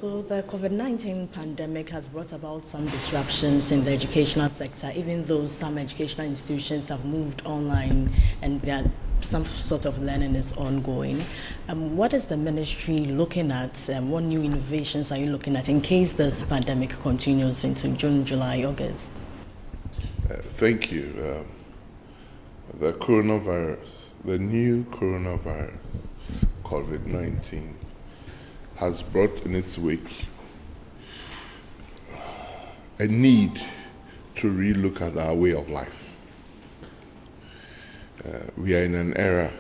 So the COVID-19 pandemic has brought about some disruptions in the educational sector, even though some educational institutions have moved online and some sort of learning is ongoing. What is the ministry looking at? What new innovations are you looking at in case this pandemic continues into June, July, August? Thank you. The coronavirus, the new coronavirus, COVID-19, has brought in its wake a need to relook at our way of life. We are in an era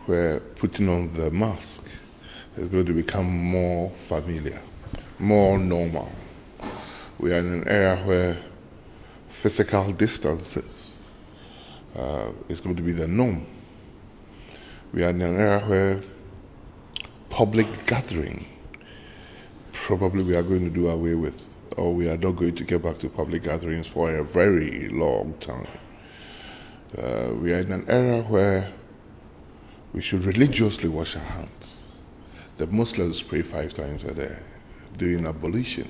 where putting on the mask is going to become more familiar, more normal. We are in an era where physical distances is going to be the norm. We are in an era where public gathering probably we are going to do away with, or we are not going to get back to public gatherings for a very long time. We are in an era where we should religiously wash our hands. The Muslims pray 5 times a day during ablution.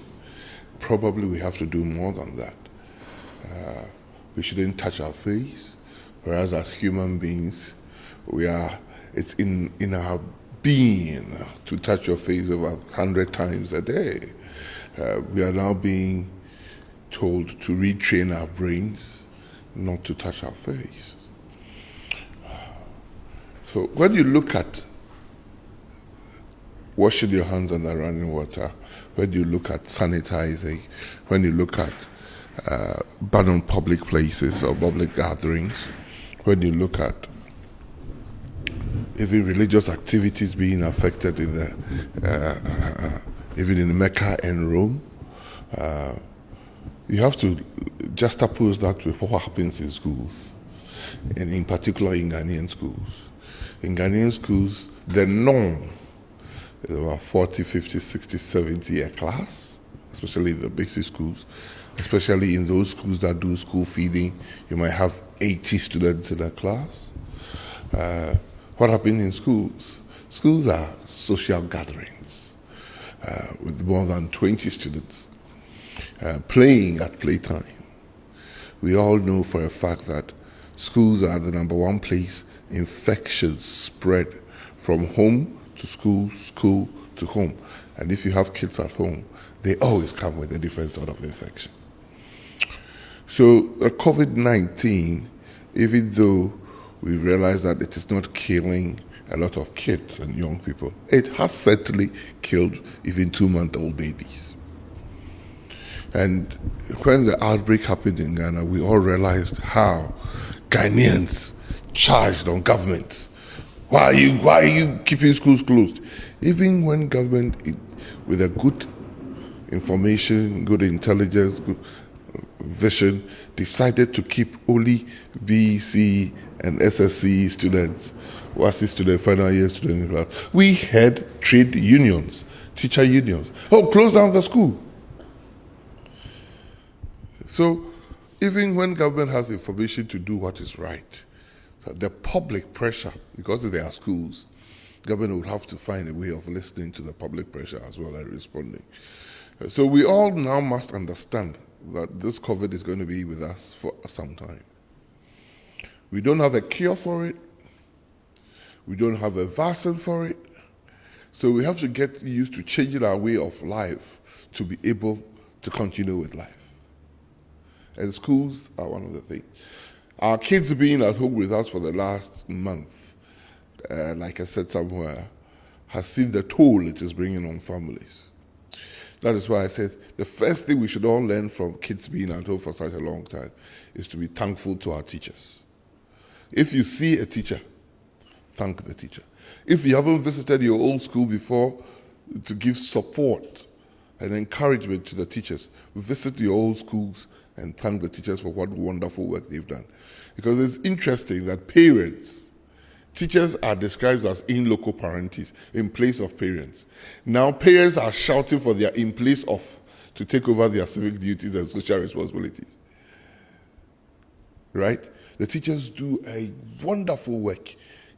Probably we have to do more than that. We shouldn't touch our face, whereas as human beings, it's in our being to touch your face over 100 times a day. We are now being told to retrain our brains not to touch our face. So when you look at washing your hands under running water, when you look at sanitizing, when you look at ban on public places or public gatherings, when you look at even religious activities being affected in even in Mecca and Rome, you have to juxtapose that with what happens in schools, and in particular in Ghanaian schools. In Ghanaian schools, the norm is about 40, 50, 60, 70 a class, especially in the basic schools, especially in those schools that do school feeding. You might have 80 students in a class. What happened in schools? Schools are social gatherings with more than 20 students playing at playtime. We all know for a fact that schools are the number one place infections spread from home to school, school to home. And if you have kids at home, they always come with a different sort of infection. So COVID-19, even though we realize that it is not killing a lot of kids and young people, it has certainly killed even 2-month-old babies. And when the outbreak happened in Ghana, we all realized how Ghanaians charged on governments. Why are you keeping schools closed? Even when government, with a good information, good intelligence, good vision, decided to keep only B, C, and SSC students, WASI students, final year students, we had trade unions, teacher unions. Oh, close down the school. So even when government has information to do what is right, so the public pressure, because they are schools, government would have to find a way of listening to the public pressure as well as responding. So we all now must understand that this COVID is going to be with us for some time. We don't have a cure for it. We don't have a vaccine for it. So we have to get used to changing our way of life to be able to continue with life. And schools are one of the things. Our kids being at home with us for the last month, like I said somewhere, has seen the toll it is bringing on families. That is why I said the first thing we should all learn from kids being at home for such a long time is to be thankful to our teachers. If you see a teacher, thank the teacher. If you haven't visited your old school before to give support and encouragement to the teachers, visit your old schools and thank the teachers for what wonderful work they've done. Because it's interesting that teachers are described as in loco parentis, in place of parents. Now parents are shouting for their in place of to take over their civic duties and social responsibilities. Right? The teachers do a wonderful work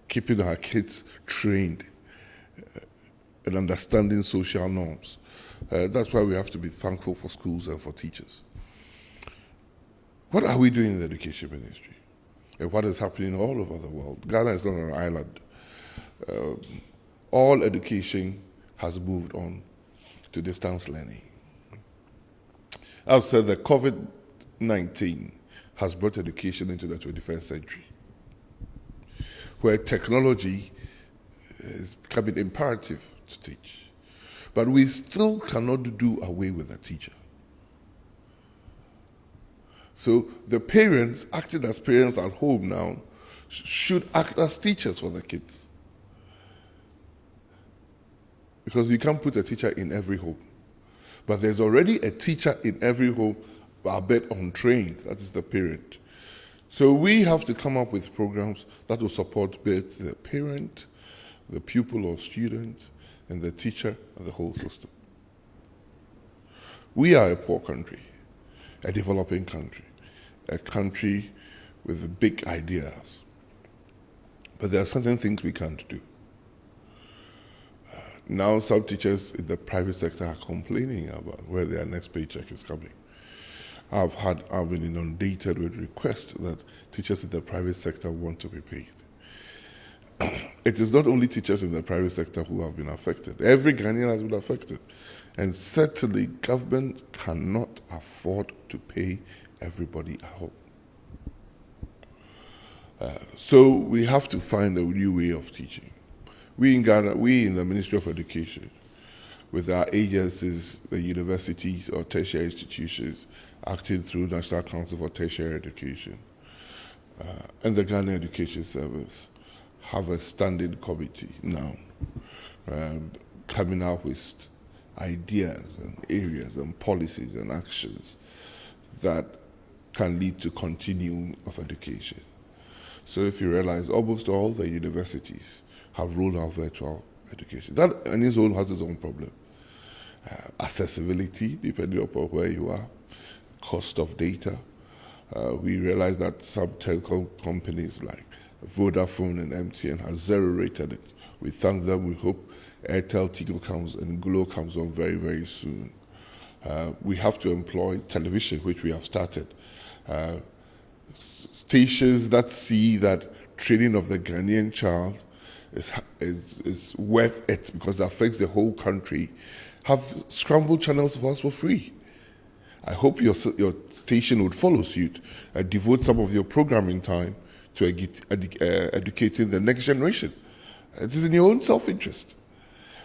keeping our kids trained and understanding social norms. That's why we have to be thankful for schools and for teachers. What are we doing in the education ministry? And what is happening all over the world? Ghana is not an island. All education has moved on to distance learning. I've said that COVID-19 has brought education into the 21st century, where technology is becoming imperative to teach. But we still cannot do away with the teacher. So the parents, acting as parents at home now, should act as teachers for the kids. Because you can't put a teacher in every home. But there's already a teacher in every home, albeit untrained, that is the parent. So we have to come up with programs that will support both the parent, the pupil or student, and the teacher and the whole system. We are a poor country, a developing country, a country with big ideas. But there are certain things we can't do. Now some teachers in the private sector are complaining about where their next paycheck is coming. I've been inundated with requests that teachers in the private sector want to be paid. It is not only teachers in the private sector who have been affected. Every Ghanaian has been affected. And certainly, government cannot afford to pay everybody at home. So we have to find a new way of teaching. We in Ghana, we in the Ministry of Education, with our agencies, the universities or tertiary institutions, acting through National Council for Tertiary Education, and the Ghana Education Service, have a standing committee now, coming up with ideas and areas and policies and actions that can lead to continuing of education. So if you realize, almost all the universities have rolled out virtual education. That on its own has its own problem. Accessibility, depending upon where you are, cost of data. We realize that some telecom companies like Vodafone and MTN have zero-rated it. We thank them. We hope Airtel, Tigo comes and Glo comes on very, very soon. We have to employ television, which we have started. Stations that see that training of the Ghanaian child is worth it because it affects the whole country, have scrambled channels for us for free. I hope your station would follow suit and devote some of your programming time to educating the next generation. It is in your own self-interest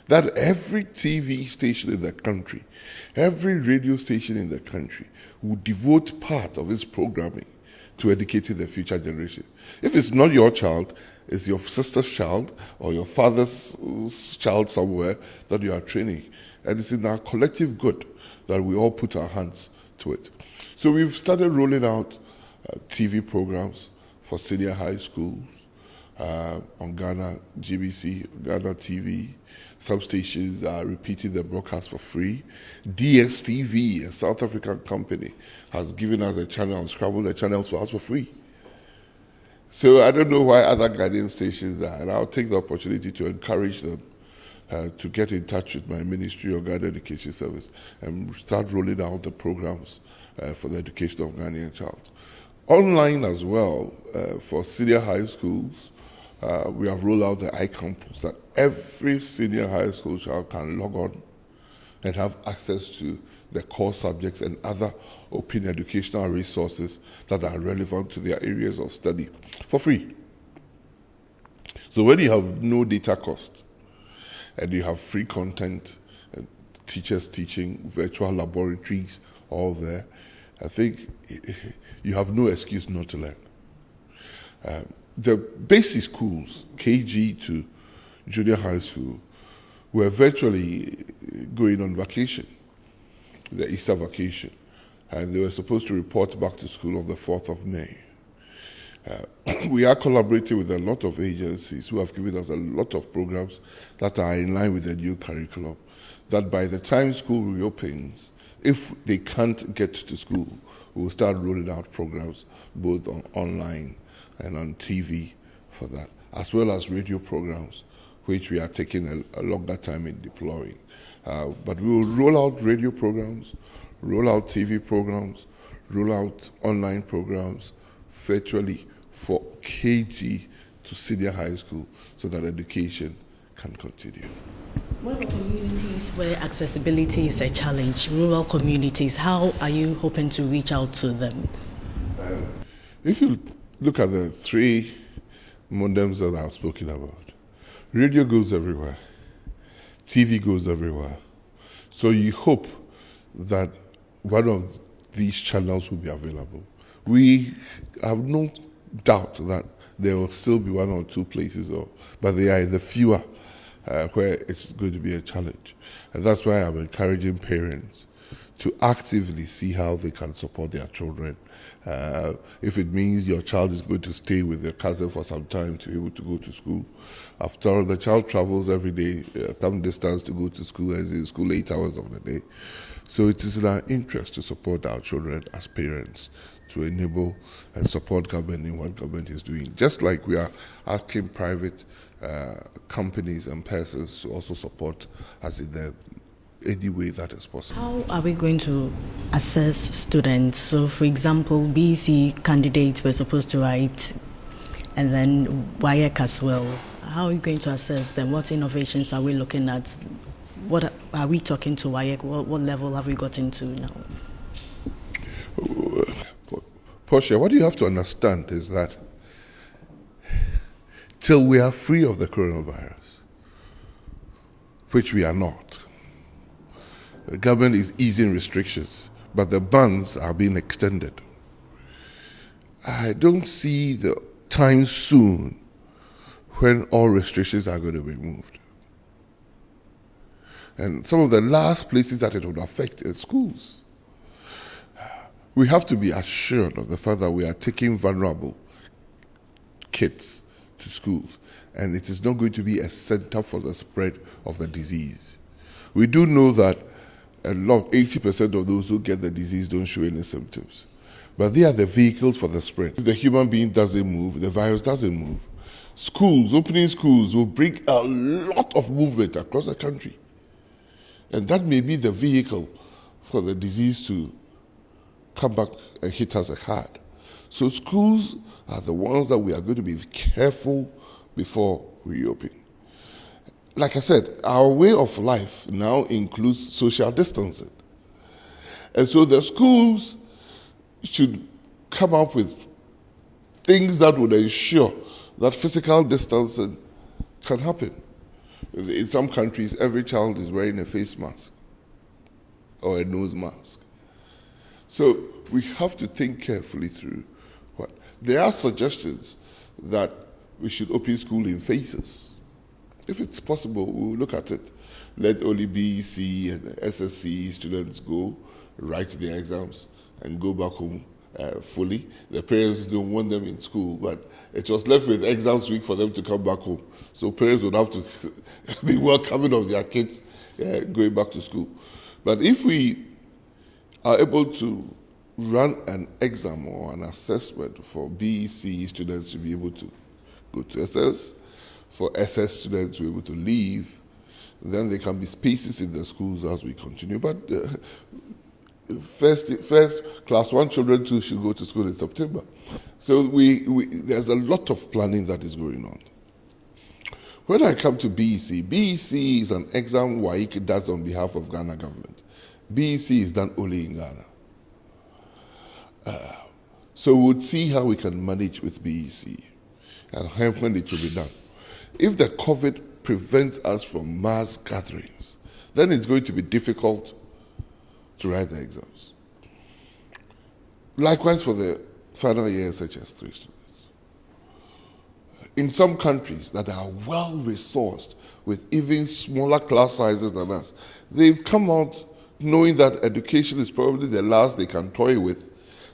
that every TV station in the country, every radio station in the country would devote part of its programming to educating the future generation. If it's not your child, it's your sister's child or your father's child somewhere that you are training. And it's in our collective good that we all put our hands to it. So we've started rolling out TV programs for senior high schools on Ghana GBC, Ghana TV. Some stations are repeating the broadcast for free. DSTV, a South African company, has given us a channel and scrambled the channels for us for free. So I don't know why other Ghanaian stations are, and I'll take the opportunity to encourage them to get in touch with my ministry or Ghana Education Service and start rolling out the programs for the education of Ghanaian child. Online as well, for senior high schools, we have rolled out the iCampus that every senior high school child can log on and have access to the core subjects and other open educational resources that are relevant to their areas of study for free. So when you have no data cost and you have free content, and teachers teaching, virtual laboratories, all there, I think you have no excuse not to learn. The basic schools, KG to junior high school, were virtually going on vacation, the Easter vacation, and they were supposed to report back to school on the 4th of May. We are collaborating with a lot of agencies who have given us a lot of programs that are in line with the new curriculum, that by the time school reopens, if they can't get to school, we'll start rolling out programs both online and on TV for that, as well as radio programs, which we are taking a longer time in deploying. But we will roll out radio programs, roll out TV programs, roll out online programs virtually for KG to senior high school so that education can continue. What about communities where accessibility is a challenge, rural communities? How are you hoping to reach out to them? If you look at the three modems that I've spoken about, radio goes everywhere, TV goes everywhere. So you hope that one of these channels will be available. We have no doubt that there will still be one or two places, but they are in the fewer where it's going to be a challenge. And that's why I'm encouraging parents to actively see how they can support their children. If it means your child is going to stay with their cousin for some time to be able to go to school. After all, the child travels every day, some distance to go to school, and is in school 8 hours of the day. So it is in our interest to support our children as parents, to enable and support government in what government is doing. Just like we are asking private companies and persons to also support us in any way that is possible. How are we going to assess students? So, for example, BEC candidates were supposed to write, and then WAEC as well. How are you going to assess them? What innovations are we looking at? What are we talking to WAEC? What level have we gotten to now? Portia, what you have to understand is that till we are free of the coronavirus, which we are not, the government is easing restrictions, but the bans are being extended. I don't see the time soon when all restrictions are going to be removed. And some of the last places that it would affect is schools. We have to be assured of the fact that we are taking vulnerable kids to schools, and it is not going to be a center for the spread of the disease. We do know that 80% of those who get the disease don't show any symptoms, but they are the vehicles for the spread. If the human being doesn't move, the virus doesn't move. Opening schools will bring a lot of movement across the country, and that may be the vehicle for the disease to come back and hit us hard. So schools are the ones that we are going to be careful before reopening. Like I said, our way of life now includes social distancing. And so the schools should come up with things that would ensure that physical distancing can happen. In some countries, every child is wearing a face mask or a nose mask. So we have to think carefully through what. There are suggestions that we should open school in phases. If it's possible, we'll look at it. Let only BEC and SSC students go, write their exams, and go back home fully. The parents don't want them in school, but it was left with exams week for them to come back home. So parents would have to be welcoming of their kids going back to school. But if we are able to run an exam or an assessment for BEC students to be able to go to SS, for SS students to be able to leave, then there can be spaces in the schools as we continue. But first class 1 children too should go to school in September. So there's a lot of planning that is going on. When I come to BEC is an exam WAEC does on behalf of Ghana government. BEC is done only in Ghana. So we'll see how we can manage with BEC and when it will be done. If the COVID prevents us from mass gatherings, then it's going to be difficult to write the exams. Likewise for the final year HS3 students. In some countries that are well-resourced with even smaller class sizes than us, they've come out knowing that education is probably the last they can toy with,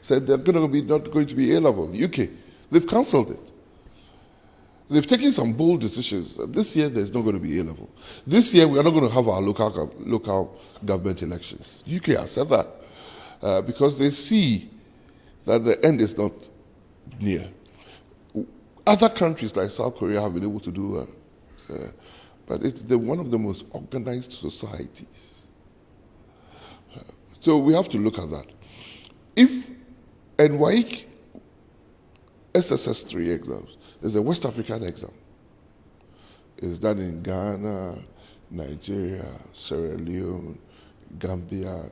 said they're not going to be A-level. The UK, they've cancelled it. They've taken some bold decisions. This year, there's not going to be A-level. This year, we are not going to have our local government elections. The UK has said that because they see that the end is not near. Other countries like South Korea have been able to do but it's one of the most organized societies. So we have to look at that. If WAEC SSS3 exams is a West African exam, it's done in Ghana, Nigeria, Sierra Leone, Gambia,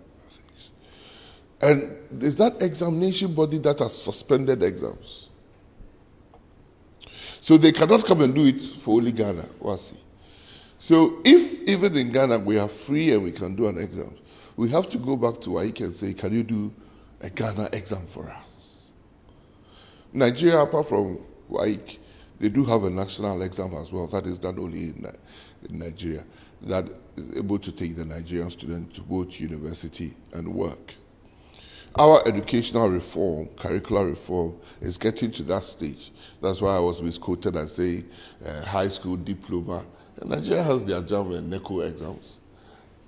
and is that examination body that has suspended exams. So they cannot come and do it for only Ghana. So if even in Ghana we are free and we can do an exam, we have to go back to WAEC and say, can you do a Ghana exam for us? Nigeria, apart from WAEC, they do have a national exam as well. That is done only in Nigeria. That is able to take the Nigerian student to go to university and work. Our educational reform, curricular reform, is getting to that stage. That's why I was misquoted as saying high school diploma. And Nigeria has their JAMB and NECO exams.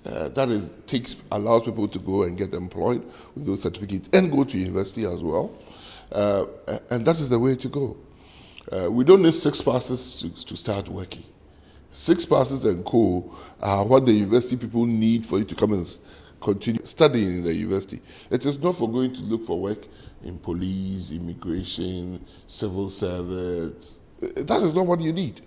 That allows people to go and get employed with those certificates and go to university as well. And that is the way to go. We don't need 6 passes to start working. 6 passes and co are what the university people need for you to come and continue studying in the university. It is not for going to look for work in police, immigration, civil service. That is not what you need.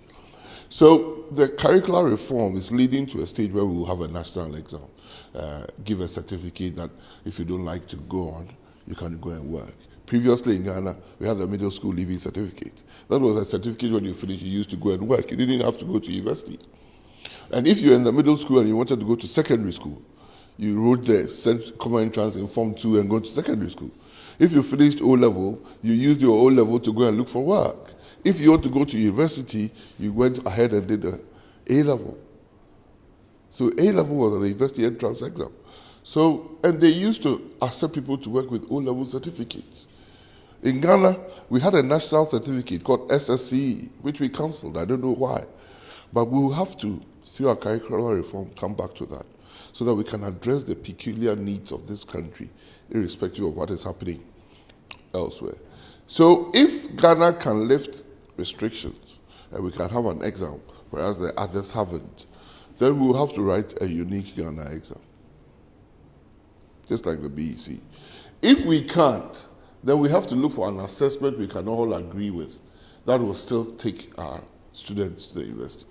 So the curricular reform is leading to a stage where we will have a national exam, give a certificate that if you don't like to go on, you can go and work. Previously in Ghana, we had the middle school leaving certificate. That was a certificate when you finished, you used to go and work. You didn't have to go to university. And if you're in the middle school and you wanted to go to secondary school, you wrote the common entrance in Form 2 and go to secondary school. If you finished O-level, you used your O-level to go and look for work. If you want to go to university, you went ahead and did the A-level. So A-level was an university entrance exam. So, and they used to accept people to work with O-level certificates. In Ghana, we had a national certificate called SSC, which we cancelled. I don't know why. But we will have to, through our curricular reform, come back to that so that we can address the peculiar needs of this country, irrespective of what is happening elsewhere. So if Ghana can lift restrictions and we can have an exam, whereas the others haven't, then we'll have to write a unique Ghana exam, just like the BEC. If we can't, then we have to look for an assessment we can all agree with that will still take our students to the university.